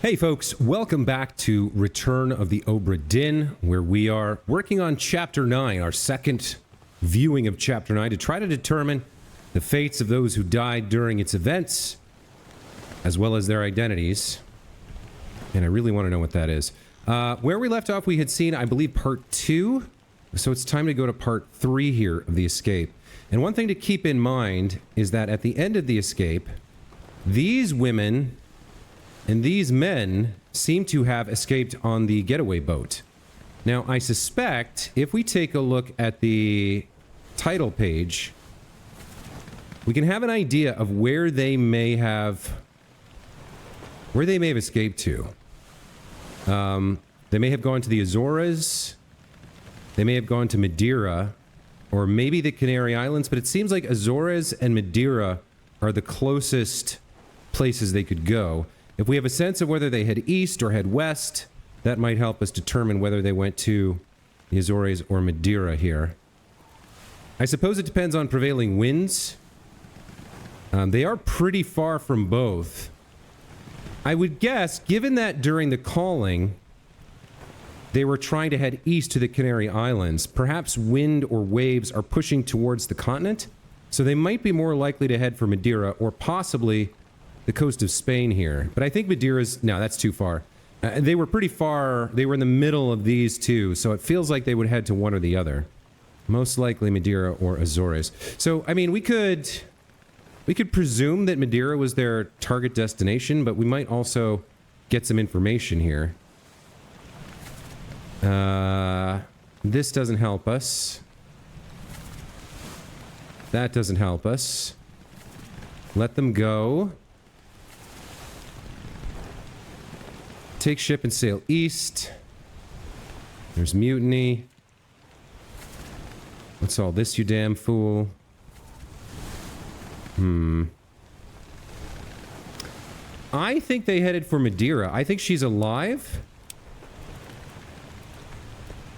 Hey folks, welcome back to Return of the Obra Dinn, where we are working on Chapter 9, our second viewing of Chapter 9, to try to determine the fates of those who died during its events, as well as their identities. And I really want to know what that is. Where we left off, we had seen, I believe, Part 2, so it's time to go to Part 3 here of the escape. And one thing to keep in mind is that at the end of the escape, these women and these men seem to have escaped on the getaway boat. Now, I suspect if we take a look at the title page, we can have an idea of where they may have escaped to. They may have gone to the Azores, they may have gone to Madeira, or maybe the Canary Islands, but it seems like Azores and Madeira are the closest places they could go. If we have a sense of whether they head east or head west, that might help us determine whether they went to the Azores or Madeira here. I suppose it depends on prevailing winds. They are pretty far from both. I would guess, given that during the calling, they were trying to head east to the Canary Islands, perhaps wind or waves are pushing towards the continent, so they might be more likely to head for Madeira or possibly the coast of Spain here. But I think Madeira's... No, that's too far. They were pretty far. They were in the middle of these two, so it feels like they would head to one or the other. Most likely Madeira or Azores. So, I mean, we could presume that Madeira was their target destination, but we might also get some information here. This doesn't help us. That doesn't help us. Let them go. Take ship and sail east. There's mutiny. What's all this, you damn fool? I think they headed for Madeira. I think she's alive.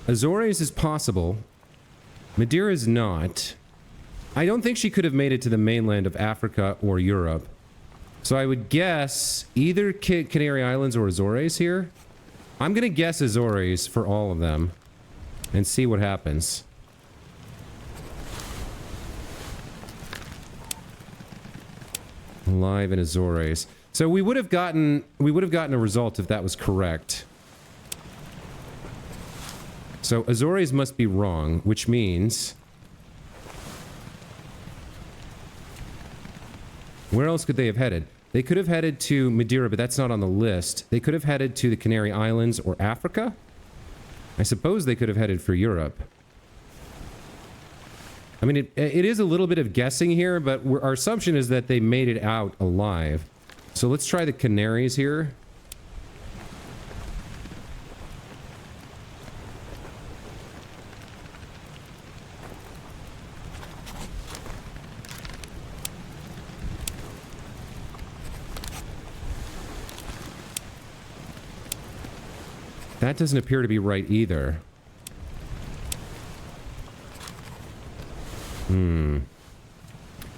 Azores is possible. Madeira is not. I don't think she could have made it to the mainland of Africa or Europe. So I would guess either Canary Islands or Azores here. I'm going to guess Azores for all of them and see what happens. Alive in Azores. So we would have gotten a result if that was correct. So Azores must be wrong, which means... Where else could they have headed? They could have headed to Madeira, but that's not on the list. They could have headed to the Canary Islands or Africa. I suppose they could have headed for Europe. I mean, it is a little bit of guessing here, but our assumption is that they made it out alive. So let's try the Canaries here. That doesn't appear to be right either. I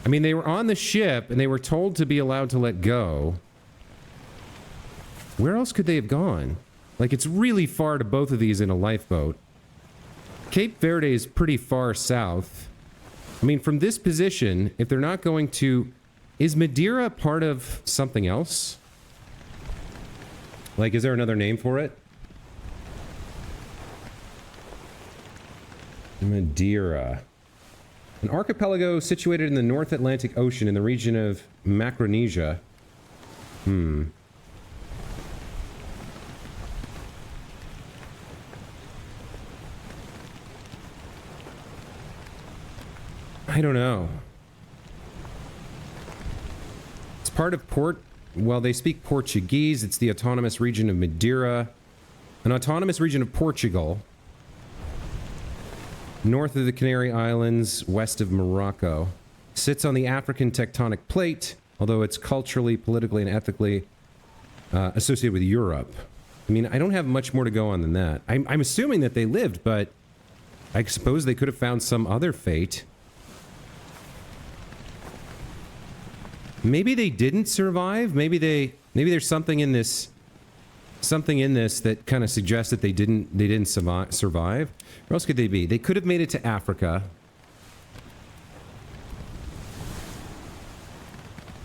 mean, they were on the ship, and they were told to be allowed to let go. Where else could they have gone? Like, it's really far to both of these in a lifeboat. Cape Verde is pretty far south. I mean, from this position, if they're not going to... Is Madeira part of something else? Like, is there another name for it? Madeira. An archipelago situated in the North Atlantic Ocean in the region of Micronesia. I don't know. It's part of well, they speak Portuguese. It's the autonomous region of Madeira. An autonomous region of Portugal. North of the Canary Islands, west of Morocco. Sits on the African tectonic plate, although it's culturally, politically, and ethically associated with Europe. I mean, I don't have much more to go on than that. I'm assuming that they lived, but I suppose they could have found some other fate. Maybe they didn't survive. Maybe there's something in this something in this that kind of suggests that they didn't survive. Where else could they be? They could have made it to Africa.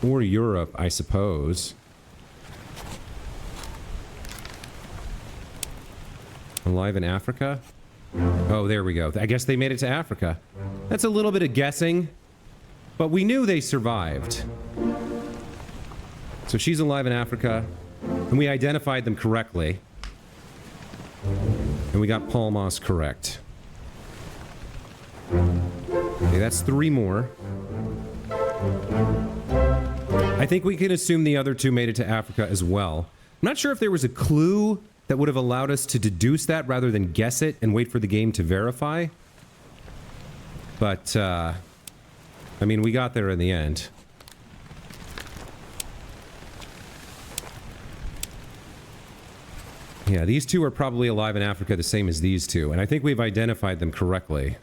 Or Europe, I suppose. Alive in Africa? Oh, there we go. I guess they made it to Africa. That's a little bit of guessing, but we knew they survived. So she's alive in Africa, and we identified them correctly. And we got Paul Moss correct. Okay, that's 3 more. I think we can assume the other 2 made it to Africa as well. I'm not sure if there was a clue that would have allowed us to deduce that rather than guess it and wait for the game to verify. But, I mean, we got there in the end. Yeah, these 2 are probably alive in Africa the same as these 2, and I think we've identified them correctly.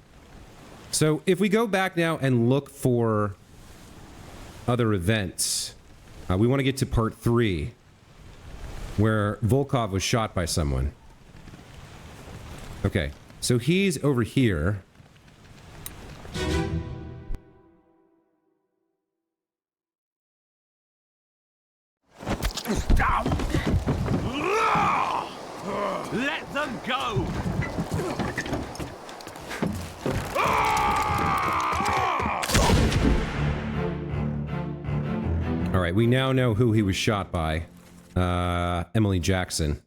So, if we go back now and look for other events, we want to get to part 3. Where Volkov was shot by someone. Okay, so he's over here. Let them go! All right, we now know who he was shot by. Emily Jackson.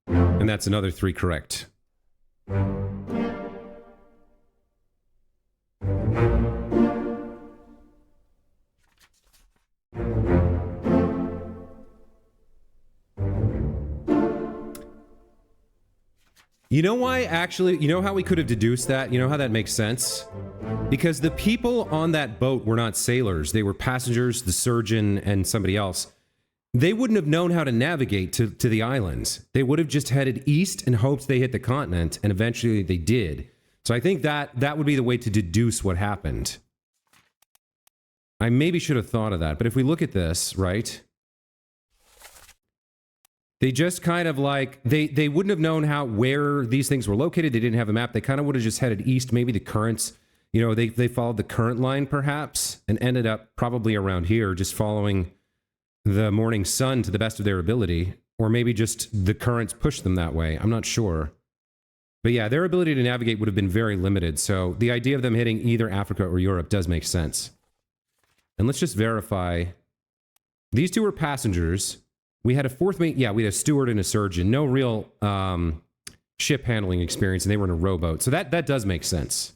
And that's another 3 correct. You know why, actually? You know how we could have deduced that? You know how that makes sense? Because the people on that boat were not sailors. They were passengers, the surgeon, and somebody else. They wouldn't have known how to navigate to the islands. They would have just headed east and hoped they hit the continent, and eventually they did. So I think that would be the way to deduce what happened. I maybe should have thought of that, but if we look at this, right? They just kind of like, they wouldn't have known where these things were located. They didn't have a map. They kind of would have just headed east. Maybe the currents, you know, they followed the current line perhaps and ended up probably around here, just following the morning sun to the best of their ability. Or maybe just the currents pushed them that way. I'm not sure. But yeah, their ability to navigate would have been very limited. So the idea of them hitting either Africa or Europe does make sense. And let's just verify. These 2 were passengers. We had a 4th mate. Yeah, we had a steward and a surgeon. No real ship handling experience, and they were in a rowboat. So that does make sense.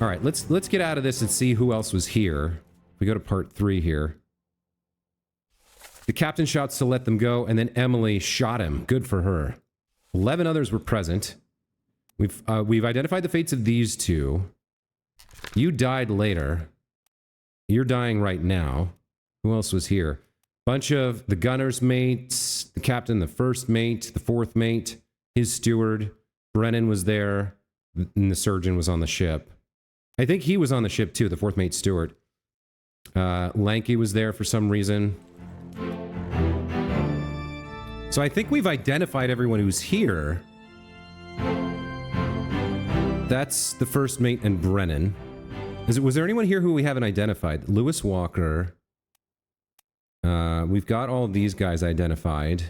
All right, let's get out of this and see who else was here. We go to part 3 here. The captain shouts to let them go, and then Emily shot him. Good for her. 11 others were present. We've identified the fates of these 2. You died later. You're dying right now. Who else was here? Bunch of the gunner's mates, the captain, the 1st mate, the 4th mate, his steward. Brennan was there, and the surgeon was on the ship. I think he was on the ship too, the 4th mate steward. Lanky was there for some reason. So I think we've identified everyone who's here. That's the 1st mate and Brennan. Was there anyone here who we haven't identified? Lewis Walker. We've got all of these guys identified.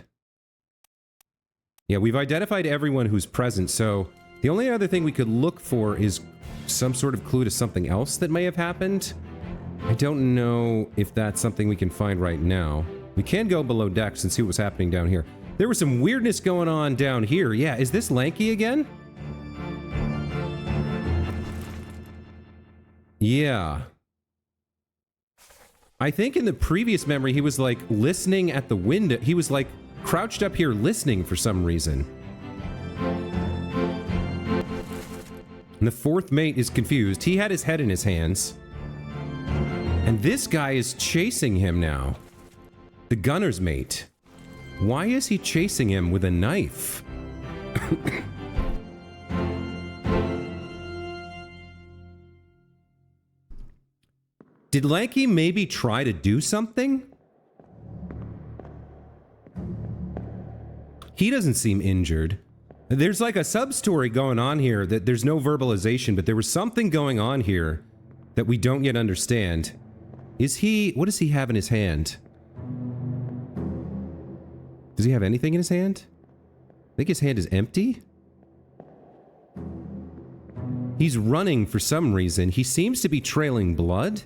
Yeah, we've identified everyone who's present, so the only other thing we could look for is some sort of clue to something else that may have happened. I don't know if that's something we can find right now. We can go below decks and see what's happening down here. There was some weirdness going on down here. Yeah, is this Lanky again? Yeah. I think in the previous memory, he was like listening at the window. He was like crouched up here listening for some reason. And the 4th mate is confused. He had his head in his hands. And this guy is chasing him now. The gunner's mate. Why is he chasing him with a knife? Did Lanky maybe try to do something? He doesn't seem injured. There's like a sub-story going on here that there's no verbalization, but there was something going on here that we don't yet understand. Is he... What does he have in his hand? Does he have anything in his hand? I think his hand is empty. He's running for some reason. He seems to be trailing blood.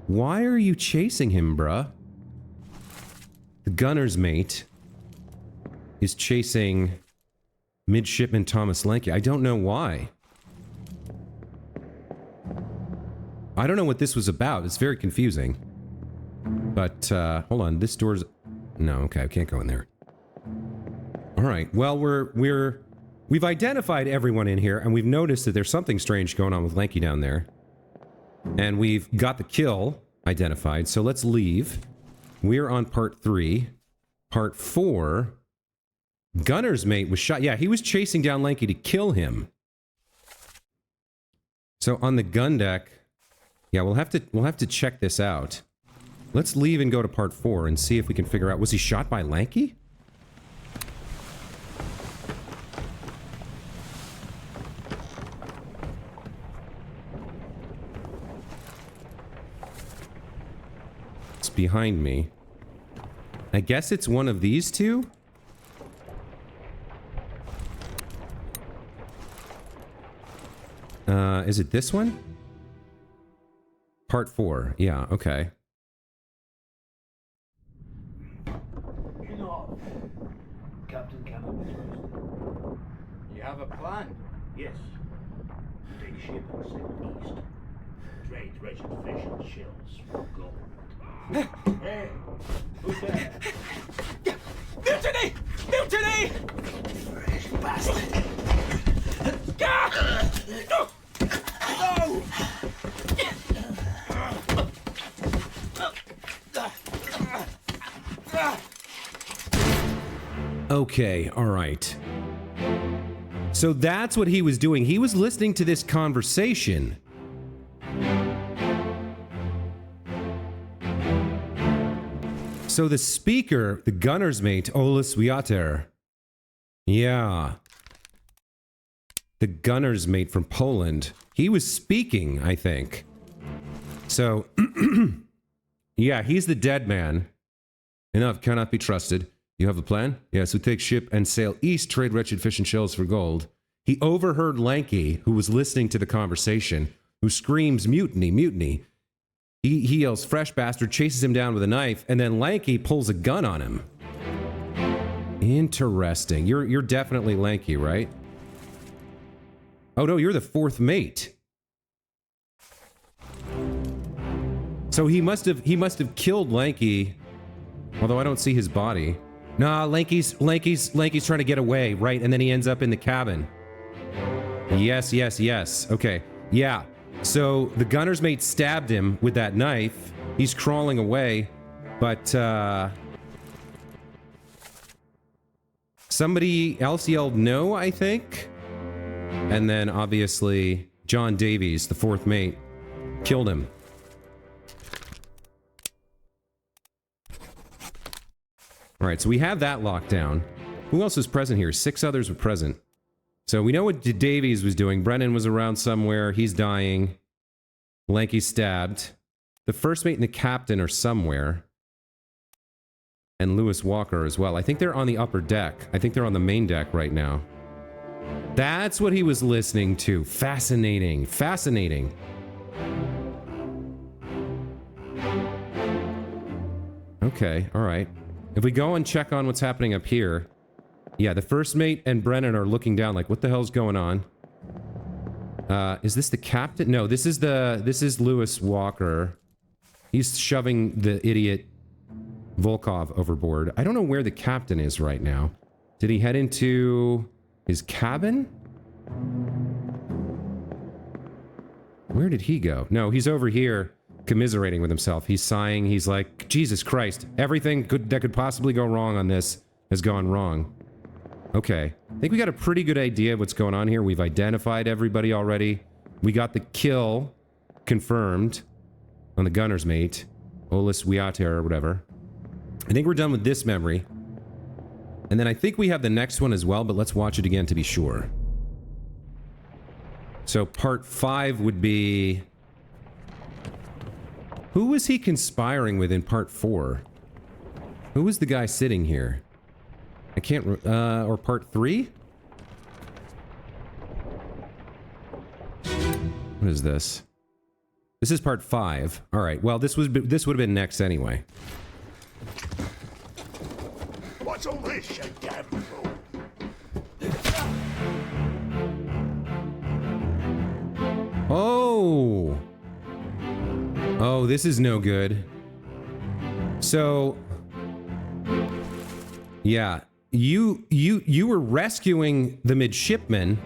Why are you chasing him, bruh? The gunner's mate is chasing Midshipman Thomas Lanky. I don't know why. I don't know what this was about. It's very confusing. But, hold on. This door's... No, okay, I can't go in there. Alright, well, we've identified everyone in here, and we've noticed that there's something strange going on with Lanky down there. And we've got the kill identified, so let's leave. We're on part 3. Part 4... Gunner's mate was shot. Yeah, he was chasing down Lanky to kill him. So on the gun deck... Yeah, we'll have to check this out. Let's leave and go to part 4 and see if we can figure out... Was he shot by Lanky? It's behind me. I guess it's one of these two? Is it this one? Part 4. Yeah, okay. Captain Campbell. You have a plan? Yes. Take ship and sail east. Trade wretched fish and shells for gold. Hey, who's there? Mutiny! Mutiny! Fresh bastard! No! Okay, alright. So that's what he was doing. He was listening to this conversation. So the speaker, the gunner's mate, Olis Wiater. Yeah. The gunner's mate from Poland. He was speaking, I think. So, yeah, he's the dead man. Enough, cannot be trusted. You have a plan? Yes, we take ship and sail east, trade wretched fish and shells for gold. He overheard Lanky, who was listening to the conversation, who screams, mutiny, mutiny. He yells, fresh bastard, chases him down with a knife, and then Lanky pulls a gun on him. Interesting. You're definitely Lanky, right? Oh no, you're the fourth mate. So he must have killed Lanky, although I don't see his body. Nah, Lanky's trying to get away, right? And then he ends up in the cabin. Yes, yes, yes. Okay. Yeah. So the gunner's mate stabbed him with that knife. He's crawling away, but somebody else yelled no, I think. And then obviously John Davies, the fourth mate, killed him. All right, so we have that locked down. Who else was present here? 6 others were present. So we know what Davies was doing. Brennan was around somewhere. He's dying. Lanky's stabbed. The first mate and the captain are somewhere. And Lewis Walker as well. I think they're on the upper deck. I think they're on the main deck right now. That's what he was listening to. Fascinating. Fascinating. Okay, all right. If we go and check on what's happening up here... Yeah, the first mate and Brennan are looking down like, what the hell's going on? Is this the captain? No, this is Lewis Walker. He's shoving the idiot Volkov overboard. I don't know where the captain is right now. Did he head into his cabin? Where did he go? No, he's over here commiserating with himself. He's sighing. He's like, Jesus Christ, everything that could possibly go wrong on this has gone wrong. Okay, I think we got a pretty good idea of what's going on here. We've identified everybody already. We got the kill confirmed on the gunner's mate. Olus Wiater or whatever. I think we're done with this memory. And then I think we have the next one as well, but let's watch it again to be sure. So part 5 would be... Who was he conspiring with in part 4? Who was the guy sitting here? I can't... or part 3? What is this? This is part 5. Alright, well, this would have been next anyway. What's all this, you damn fool? Oh! Oh, this is no good. So... Yeah, you were rescuing the midshipman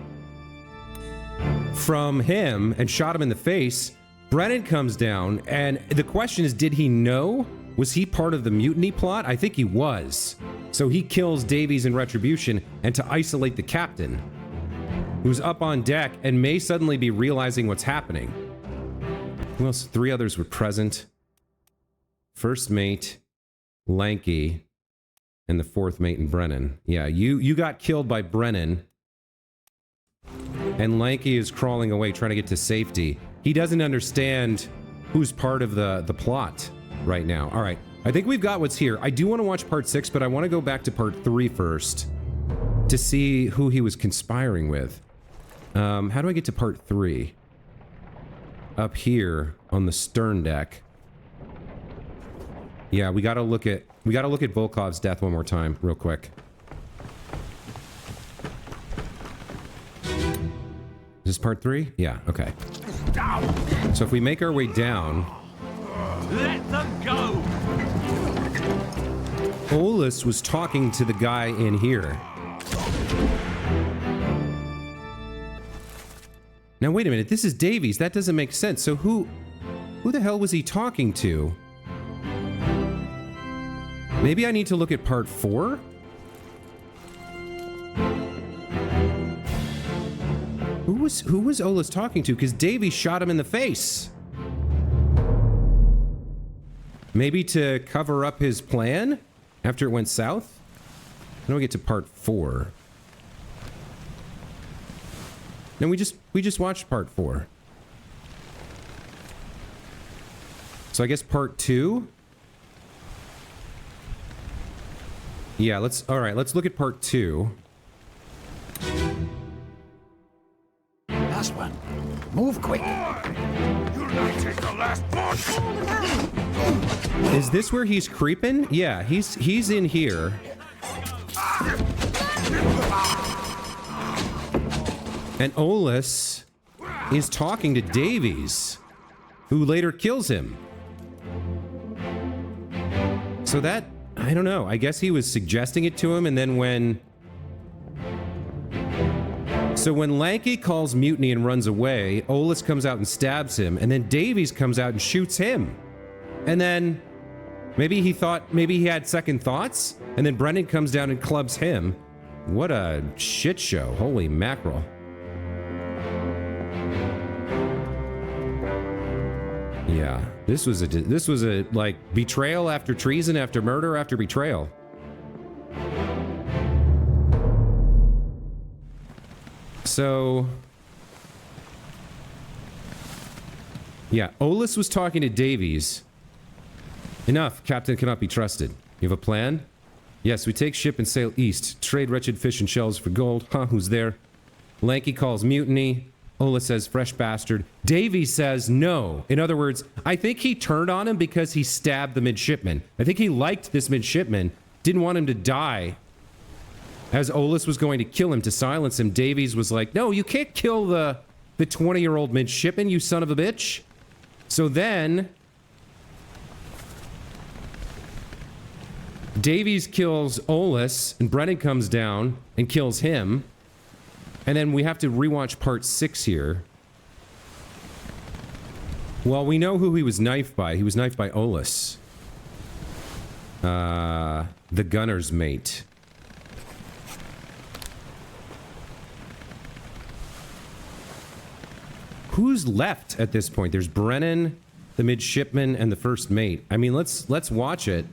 from him and shot him in the face. Brennan comes down, and the question is, did he know? Was he part of the mutiny plot? I think he was. So he kills Davies in retribution and to isolate the captain, who's up on deck and may suddenly be realizing what's happening. Who else? 3 others were present. First mate, Lanky, and the 4th mate in Brennan. Yeah, you got killed by Brennan. And Lanky is crawling away trying to get to safety. He doesn't understand who's part of the plot right now. All right, I think we've got what's here. I do want to watch part 6, but I want to go back to part 3 first to see who he was conspiring with. How do I get to part 3? Up here on the stern deck. Yeah, we gotta look at Volkov's death one more time, real quick. Is this part 3? Yeah, okay. So if we make our way down... Let them go! Olus was talking to the guy in here. Now wait a minute, this is Davies. That doesn't make sense. So who the hell was he talking to? Maybe I need to look at part 4? Who was Olus talking to? Because Davies shot him in the face. Maybe to cover up his plan after it went south? How do we get to part 4? No, we just watched part 4. So I guess part 2? Yeah, let's look at part 2. Last one. Move quick. You'll not take the last push! Is this where he's creeping? Yeah, he's in here. And Olus is talking to Davies, who later kills him. So that, I don't know, I guess he was suggesting it to him, and then when... So when Lanky calls mutiny and runs away, Olus comes out and stabs him, and then Davies comes out and shoots him. And then maybe he had second thoughts, and then Brennan comes down and clubs him. What a shit show. Holy mackerel. Yeah, this was a like betrayal after treason after murder after betrayal. So yeah, Olus was talking to Davies. Enough, Captain cannot be trusted. You have a plan? Yes, we take ship and sail east. Trade wretched fish and shells for gold. Huh, who's there? Lanky calls mutiny. Olus says, fresh bastard. Davies says no. In other words, I think he turned on him because he stabbed the midshipman. I think he liked this midshipman, didn't want him to die. As Olus was going to kill him to silence him, Davies was like, no, you can't kill the 20-year-old midshipman, you son of a bitch. So then Davies kills Olus, and Brennan comes down and kills him. And then we have to rewatch part 6 here. Well, we know who he was knifed by. He was knifed by Olus. The gunner's mate. who's left at this point? There's Brennan, the midshipman, and the first mate. I mean, let's watch it.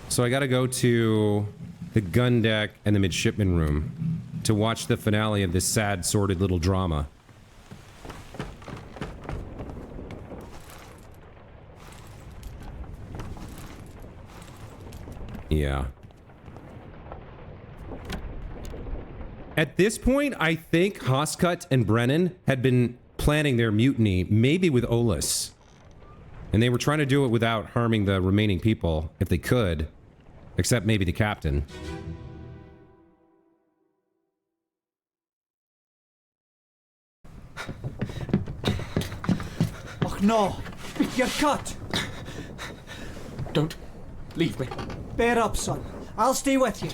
So I gotta go to the gun deck and the midshipman room to watch the finale of this sad, sordid little drama. Yeah. At this point, I think Hoskut and Brennan had been planning their mutiny, maybe with Olus. And they were trying to do it without harming the remaining people, if they could. Except maybe the captain. Oh no! You're cut! Don't leave me. Bear up, son. I'll stay with you.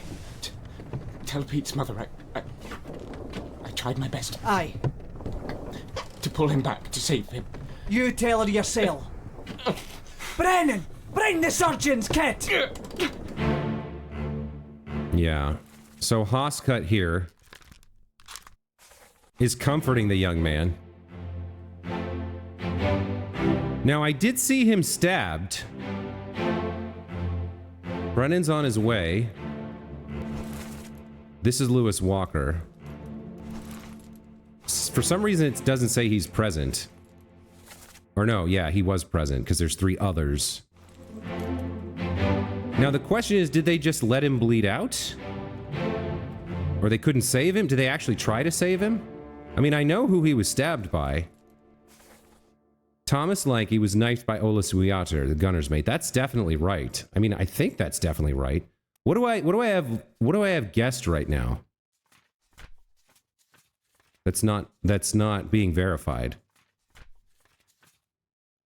Tell Pete's mother I tried my best Aye. to pull him back, to save him. You tell her yourself. Brennan! Bring the surgeon's kit! Yeah. So Hoskut here is comforting the young man. Now, I did see him stabbed. Brennan's on his way. This is Lewis Walker. For some reason, it doesn't say he's present. Or no, yeah, he was present, because there's 3 others. Now, the question is, did they just let him bleed out? Or they couldn't save him? Did they actually try to save him? I mean, I know who he was stabbed by. Thomas Lanky was knifed by Olus Wiater, the gunner's mate. That's definitely right. I mean, I think that's definitely right. What do I have guessed right now? That's not being verified.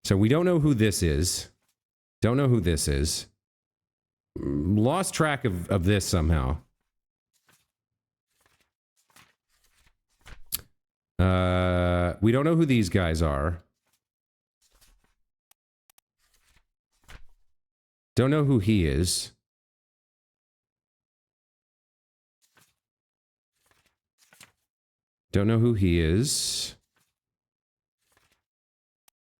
So we don't know who this is. Don't know who this is. Lost track of this somehow. We don't know who these guys are. Don't know who he is. Don't know who he is.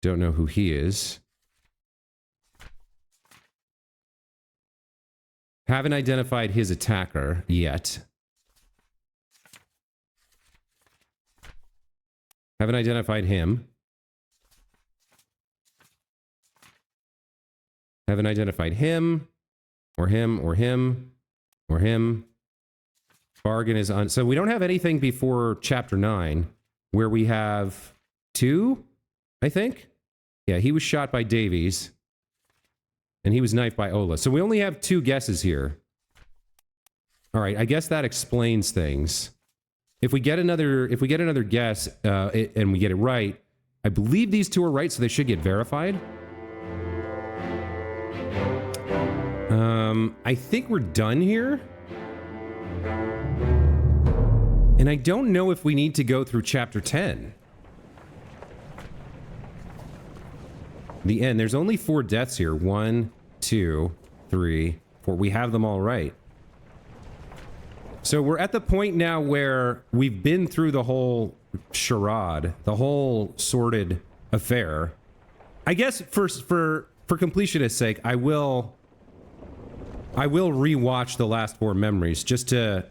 Don't know who he is. Haven't identified his attacker yet. Haven't identified him. Haven't identified him, or him, or him, or him. Bargain is on. So we don't have anything before chapter 9, where we have 2, I think. Yeah, he was shot by Davies, and he was knifed by Ola. So we only have 2 guesses here. All right, I guess that explains things. If we get another guess and we get it right, I believe these 2 are right, so they should get verified. I think we're done here. And I don't know if we need to go through chapter 10. The end. There's only 4 deaths here. 1, 2, 3, 4. We have them all right. So we're at the point now where we've been through the whole charade, the whole sordid affair. I guess for completionist's sake, I will rewatch the last 4 memories just to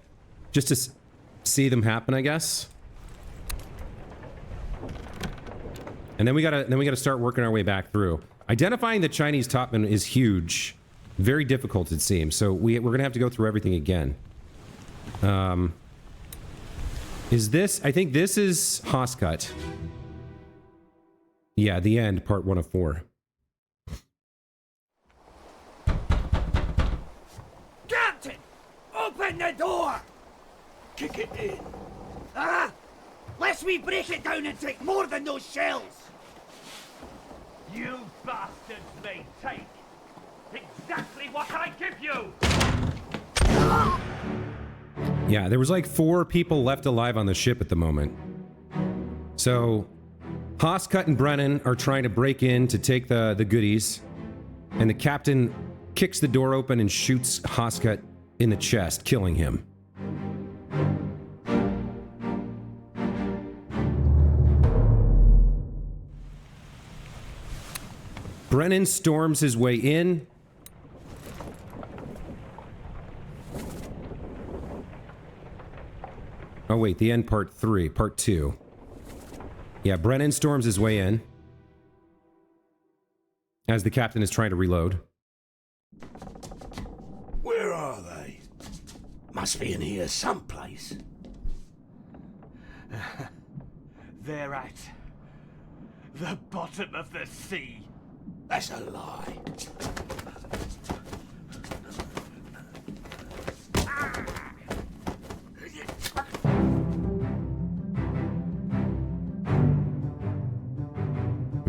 see them happen, I guess. And then we gotta start working our way back through. Identifying the Chinese topman is huge, very difficult it seems. So we're gonna have to go through everything again. Is this? I think this is Hoskut. Yeah, the end, part 1 of 4. Captain! Open the door! Kick it in. Lest we break it down and take more than those shells! You bastards may take exactly what I give you! Yeah, there was like 4 people left alive on the ship at the moment. So, Hoskut and Brennan are trying to break in to take the goodies, and the captain kicks the door open and shoots Hoskut in the chest, killing him. Brennan storms his way in. Oh wait, the end part 3, part 2. Yeah, Brennan storms his way in as the captain is trying to reload. Where are they? Must be in here someplace. They're at the bottom of the sea. That's a lie.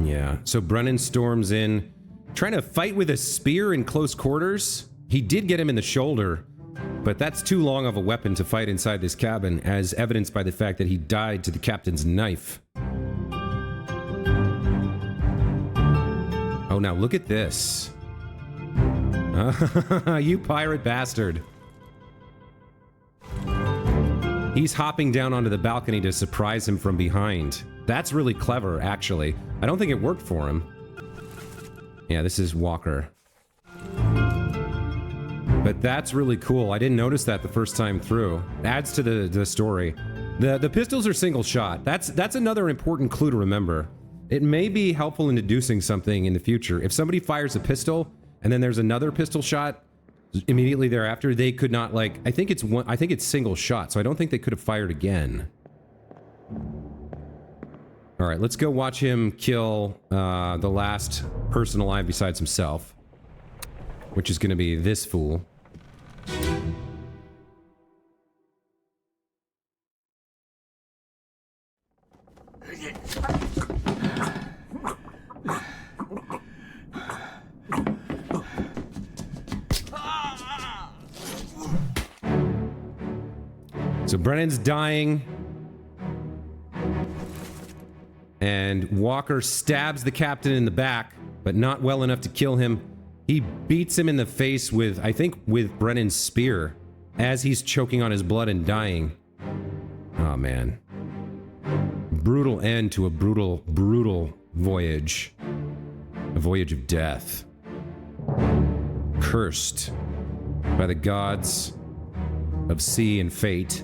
Yeah, so Brennan storms in, trying to fight with a spear in close quarters. He did get him in the shoulder, but that's too long of a weapon to fight inside this cabin, as evidenced by the fact that he died to the captain's knife. Oh, now look at this. You pirate bastard. He's hopping down onto the balcony to surprise him from behind. That's really clever, actually. I don't think it worked for him. Yeah, this is Walker. But that's really cool. I didn't notice that the first time through. It adds to the story. The pistols are single shot. That's another important clue to remember. It may be helpful in deducing something in the future. If somebody fires a pistol and then there's another pistol shot immediately thereafter, they could not, like, I think it's single shot, so I don't think they could have fired again. All right, let's go watch him kill the last person alive besides himself, which is going to be this fool. So Brennan's dying. And Walker stabs the captain in the back, but not well enough to kill him. He beats him in the face with, I think, with Brennan's spear as he's choking on his blood and dying. Oh, man. Brutal end to a brutal, brutal voyage. A voyage of death. Cursed by the gods of sea and fate.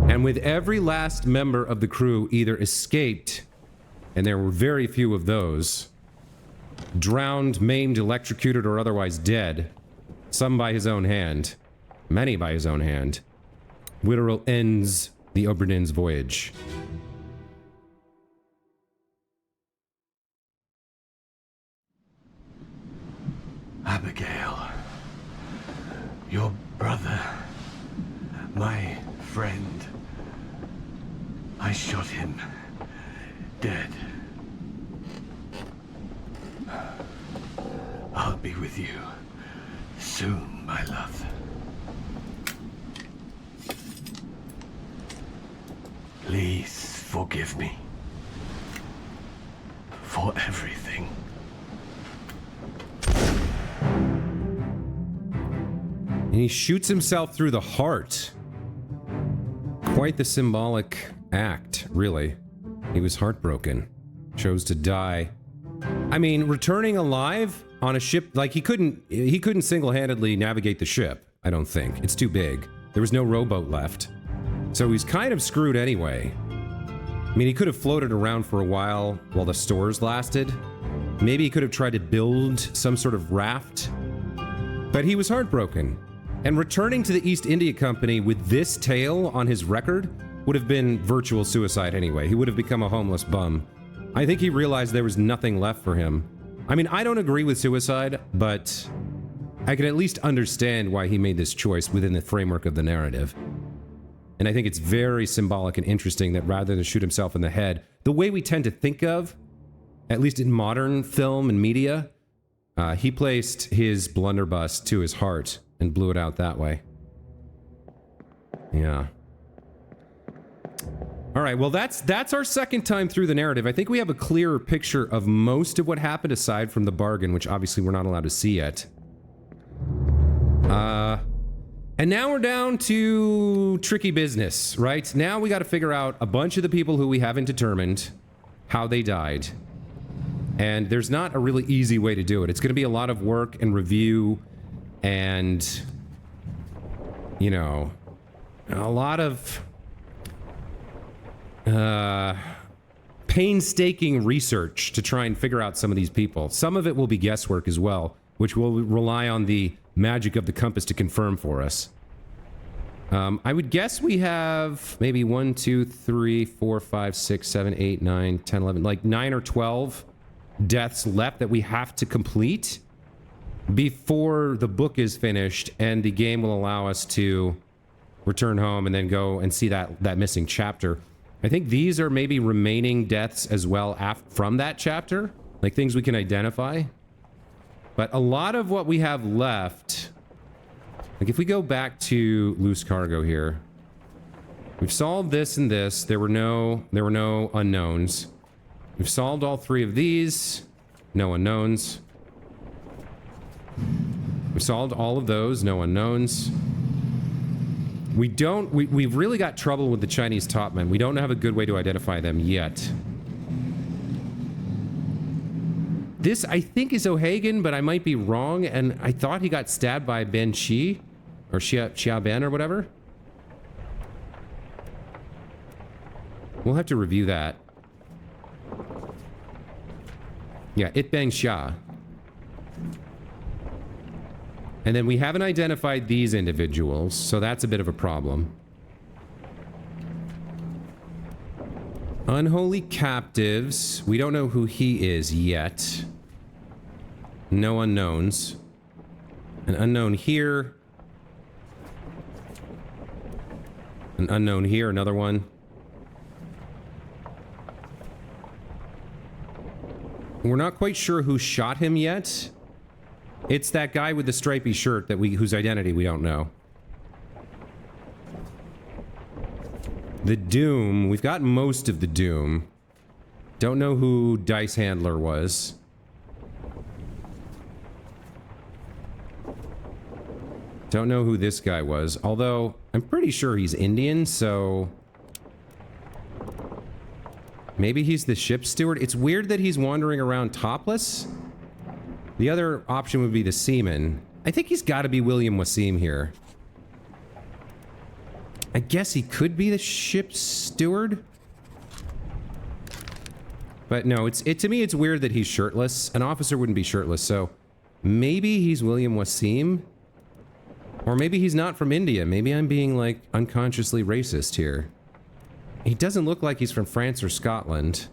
And with every last member of the crew either escaped, and there were very few of those, drowned, maimed, electrocuted, or otherwise dead, some by his own hand, many by his own hand, Witterell ends the Obra Dinn's voyage. Abigail, your brother, my friend, I shot him dead. I'll be with you soon, my love. Please forgive me for everything. And he shoots himself through the heart. Quite the symbolic act, really. He was heartbroken. Chose to die. I mean, returning alive on a ship, like he couldn't single-handedly navigate the ship, I don't think. It's too big. There was no rowboat left. So he's kind of screwed anyway. I mean, he could have floated around for a while the stores lasted. Maybe he could have tried to build some sort of raft. But he was heartbroken. And returning to the East India Company with this tale on his record would have been virtual suicide anyway. He would have become a homeless bum. I think he realized there was nothing left for him. I mean, I don't agree with suicide, but I can at least understand why he made this choice within the framework of the narrative. And I think it's very symbolic and interesting that rather than shoot himself in the head, the way we tend to think of, at least in modern film and media, he placed his blunderbuss to his heart and blew it out that way. Yeah. All right, well, that's our second time through the narrative. I think we have a clearer picture of most of what happened aside from the bargain, which obviously we're not allowed to see yet. And now we're down to tricky business, right? Now we got to figure out a bunch of the people who we haven't determined. how they died. And there's not a really easy way to do it. It's going to be a lot of work and review and, you know, a lot of painstaking research to try and figure out some of these people. Some of it will be guesswork as well, which will rely on the magic of the compass to confirm for us. I would guess we have maybe 1, 2, 3, 4, 5, 6, 7, 8, 9, 10, 11, like 9 or 12 deaths left that we have to complete before the book is finished and the game will allow us to return home and then go and see that missing chapter. I think these are maybe remaining deaths as well from that chapter, like things we can identify. But a lot of what we have left, like if we go back to loose cargo here, we've solved this and this. There were no unknowns. We've solved all 3 of these. No unknowns. We solved all of those. No unknowns. We've really got trouble with the Chinese topmen. We don't have a good way to identify them yet. This, I think, is O'Hagan, but I might be wrong, and I thought he got stabbed by Ben Shi, or Xia Ben, or whatever. We'll have to review that. Yeah, It Bang Xia. And then we haven't identified these individuals, so that's a bit of a problem. Unholy captives. We don't know who he is yet. No unknowns. An unknown here. An unknown here, another one. We're not quite sure who shot him yet. It's that guy with the stripy shirt that whose identity we don't know. The Doom. We've got most of the Doom. Don't know who Dice Handler was. Don't know who this guy was. Although, I'm pretty sure he's Indian, so... maybe he's the ship steward. It's weird that he's wandering around topless. The other option would be the seaman. I think he's got to be William Wasim here. I guess he could be the ship's steward. But no, to me it's weird that he's shirtless. An officer wouldn't be shirtless, so maybe he's William Wasim. Or maybe he's not from India. Maybe I'm being, like, unconsciously racist here. He doesn't look like he's from France or Scotland.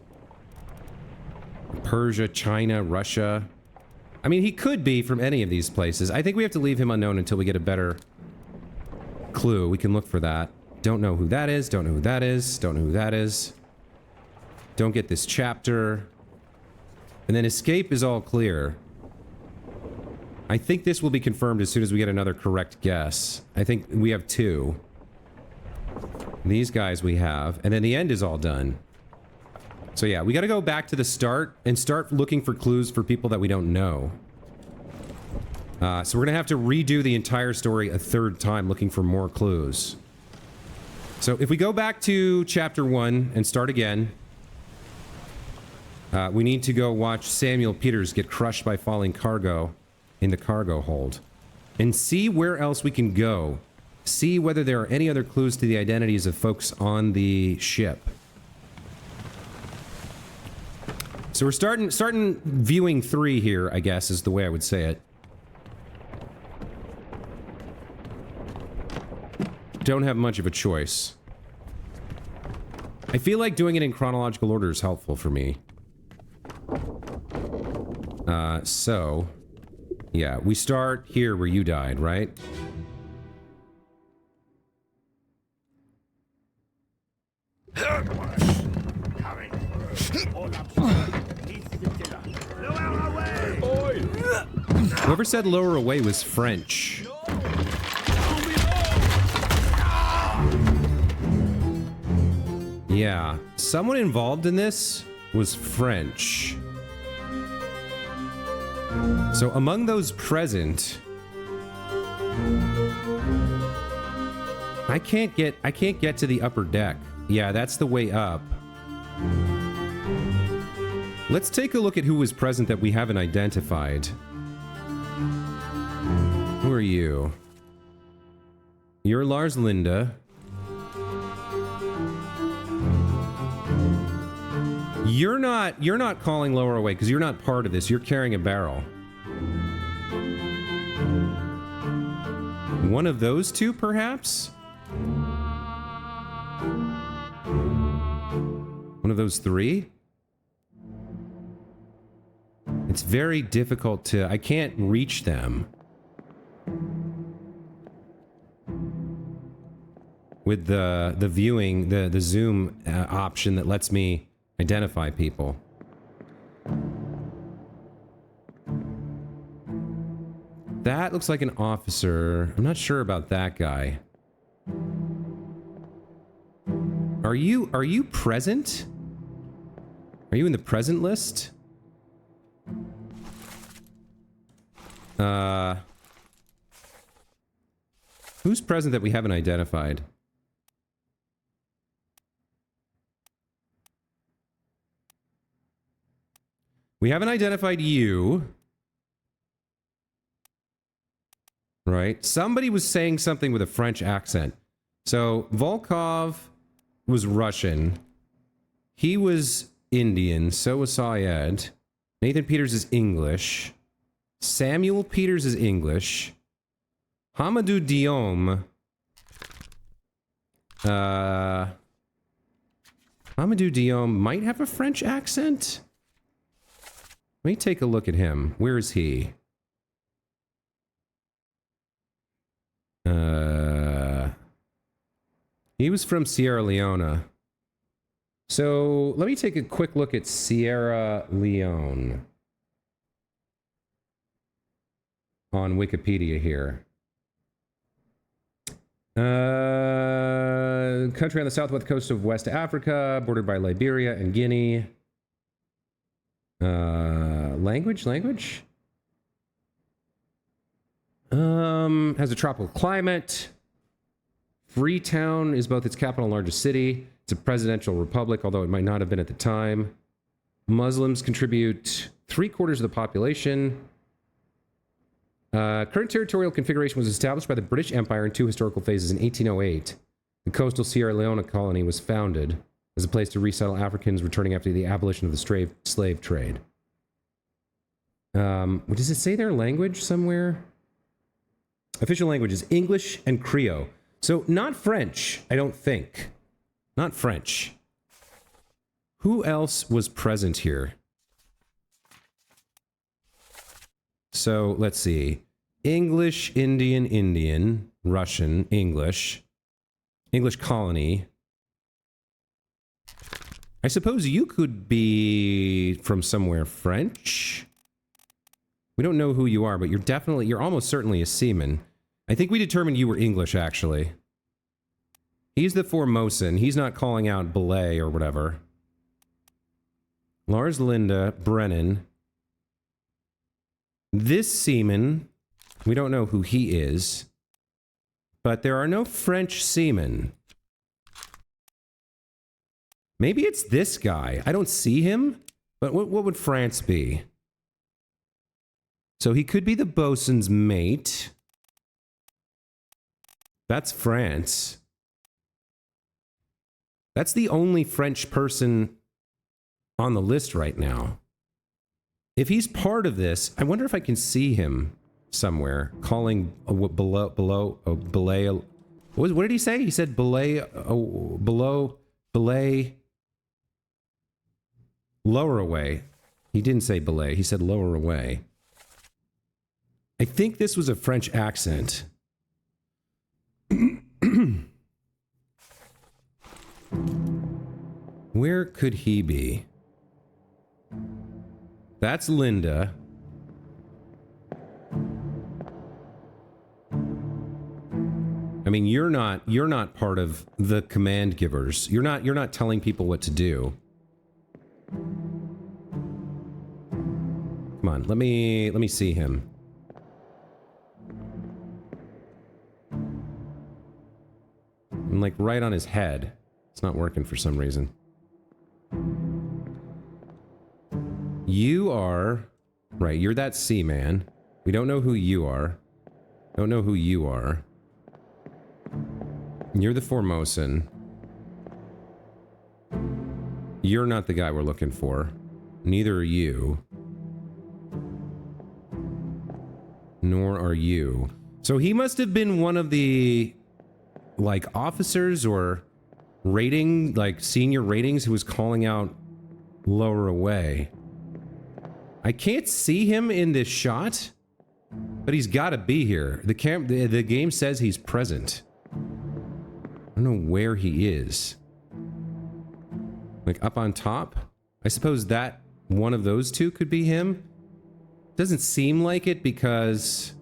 Persia, China, Russia. I mean, he could be from any of these places. I think we have to leave him unknown until we get a better clue. We can look for that. Don't know who that is. Don't know who that is. Don't know who that is. Don't get this chapter. And then escape is all clear. I think this will be confirmed as soon as we get another correct guess. I think we have 2. These guys we have. And then the end is all done. So yeah, we gotta go back to the start and start looking for clues for people that we don't know. So we're gonna have to redo the entire story a 3rd time looking for more clues. So if we go back to chapter 1 and start again, we need to go watch Samuel Peters get crushed by falling cargo in the cargo hold and see where else we can go. See whether there are any other clues to the identities of folks on the ship. So we're starting viewing 3 here, I guess, is the way I would say it. Don't have much of a choice. I feel like doing it in chronological order is helpful for me. So... yeah, we start here where you died, right? Whoever said lower away was French. Yeah, someone involved in this was French. So among those present, I can't get to the upper deck. Yeah, that's the way up. Let's take a look at who was present that we haven't identified. Who are you? You're Lars Linda. You're not calling lower away because you're not part of this. You're carrying a barrel. One of those two, perhaps? One of those three? It's very difficult to... I can't reach them. With the viewing, the zoom option that lets me identify people. That looks like an officer. I'm not sure about that guy. Are you present? Are you in the present list? Who's present that we haven't identified? We haven't identified you. Right? Somebody was saying something with a French accent. So, Volkov was Russian. He was Indian. So was Syed. Nathan Peters is English. Samuel Peters is English. Hamadou Diom. Hamadou Diom might have a French accent. Let me take a look at him. Where is he? He was from Sierra Leone. So, let me take a quick look at Sierra Leone. On Wikipedia here. Country on the southwest coast of West Africa, bordered by Liberia and Guinea. Language? Has a tropical climate. Freetown is both its capital and largest city. It's a presidential republic, although it might not have been at the time. Muslims contribute 3/4 of the population. Current territorial configuration was established by the British Empire in 2 historical phases. In 1808, the coastal Sierra Leone colony was founded as a place to resettle Africans returning after the abolition of the slave trade. Does it say their language somewhere? Official language is English and Creole. So, not French, I don't think. Not French. Who else was present here? So, let's see. English, Indian, Russian, English colony. I suppose you could be from somewhere French. We don't know who you are, but you're almost certainly a seaman. I think we determined you were English, actually. He's the Formosan. He's not calling out belay or whatever. Lars Linda, Brennan. This seaman, we don't know who he is, but there are no French seamen. Maybe it's this guy. I don't see him, but what would France be? So he could be the bosun's mate. That's France. That's the only French person on the list right now. If he's part of this, I wonder if I can see him somewhere calling below belay. What did he say? He said belay belay lower away. He didn't say belay. He said lower away. I think this was a French accent. Where could he be? That's Linda. I mean, you're not part of the command givers. You're not telling people what to do. Come on, let me see him. I'm like right on his head. It's not working for some reason. You are... Right, you're that sea man. We don't know who you are. Don't know who you are. You're the Formosan. You're not the guy we're looking for. Neither are you. Nor are you. So he must have been one of the, like, officers or rating, like, senior ratings who was calling out lower away. I can't see him in this shot, but he's got to be here. The game says he's present. I don't know where he is. Like up on top? I suppose that one of those two could be him. Doesn't seem like it because...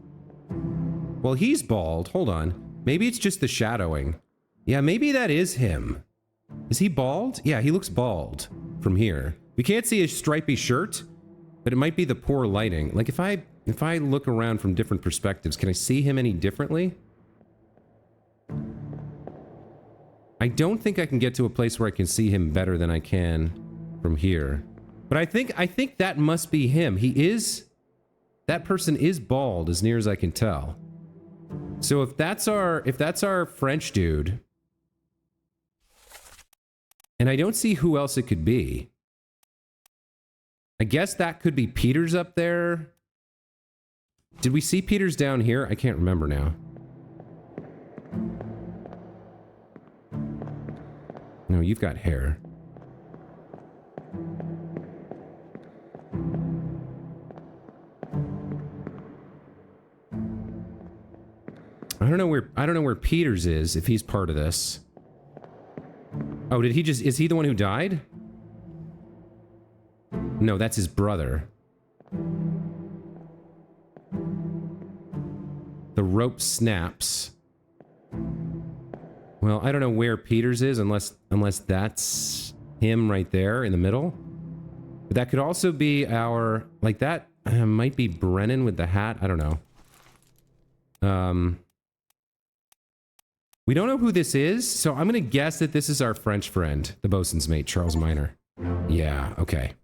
Well, he's bald. Hold on. Maybe it's just the shadowing. Yeah, maybe that is him. Is he bald? Yeah, he looks bald from here. We can't see his stripy shirt, but it might be the poor lighting. Like if I look around from different perspectives, can I see him any differently? I don't think I can get to a place where I can see him better than I can from here. But I think that must be him. He is... That person is bald, as near as I can tell. So if that's our French dude... And I don't see who else it could be. I guess that could be Peters up there. Did we see Peters down here? I can't remember now. No, you've got hair. I don't know where Peters is, if he's part of this. Oh, is he the one who died? No, that's his brother. The rope snaps. Well, I don't know where Peters is unless that's him right there in the middle. But that could also be our... Like that might be Brennan with the hat. I don't know. We don't know who this is, so I'm going to guess that this is our French friend, the bosun's mate, Charles Minor. Yeah, okay.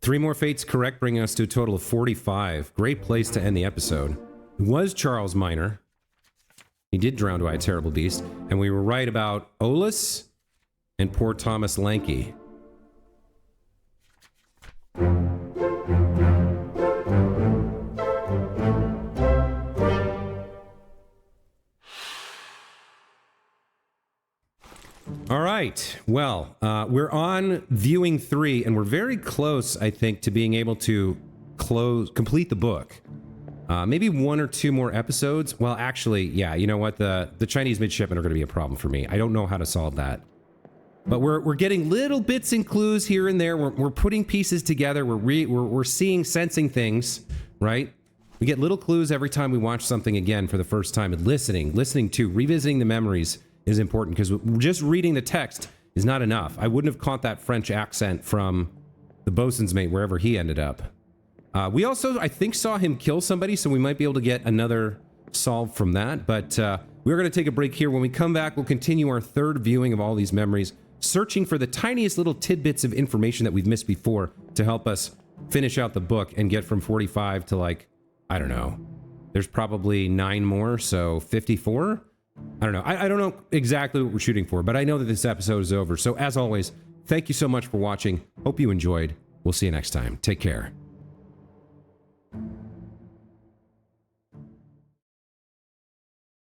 3 more fates correct, bringing us to a total of 45. Great place to end the episode. It was Charles Minor. He did drown by a terrible beast, and we were right about Olus and poor Thomas Lanky. All right, well, we're on viewing 3, and we're very close, I think, to being able to complete the book. Maybe 1 or 2 more episodes. Well, actually, yeah, you know what? The Chinese midshipmen are going to be a problem for me. I don't know how to solve that. But we're getting little bits and clues here and there. We're putting pieces together. We're seeing, sensing things, right? We get little clues every time we watch something again for the first time, and listening to, revisiting the memories is important, because just reading the text is not enough. I wouldn't have caught that French accent from the bosun's mate, wherever he ended up. We also, I think, saw him kill somebody, so we might be able to get another solve from that. But we're going to take a break here. When we come back, we'll continue our 3rd viewing of all these memories, searching for the tiniest little tidbits of information that we've missed before to help us finish out the book and get from 45 to, like, I don't know. There's probably 9 more, so 54? I don't know. I don't know exactly what we're shooting for, but I know that this episode is over. So as always, thank you so much for watching. Hope you enjoyed. We'll see you next time. Take care.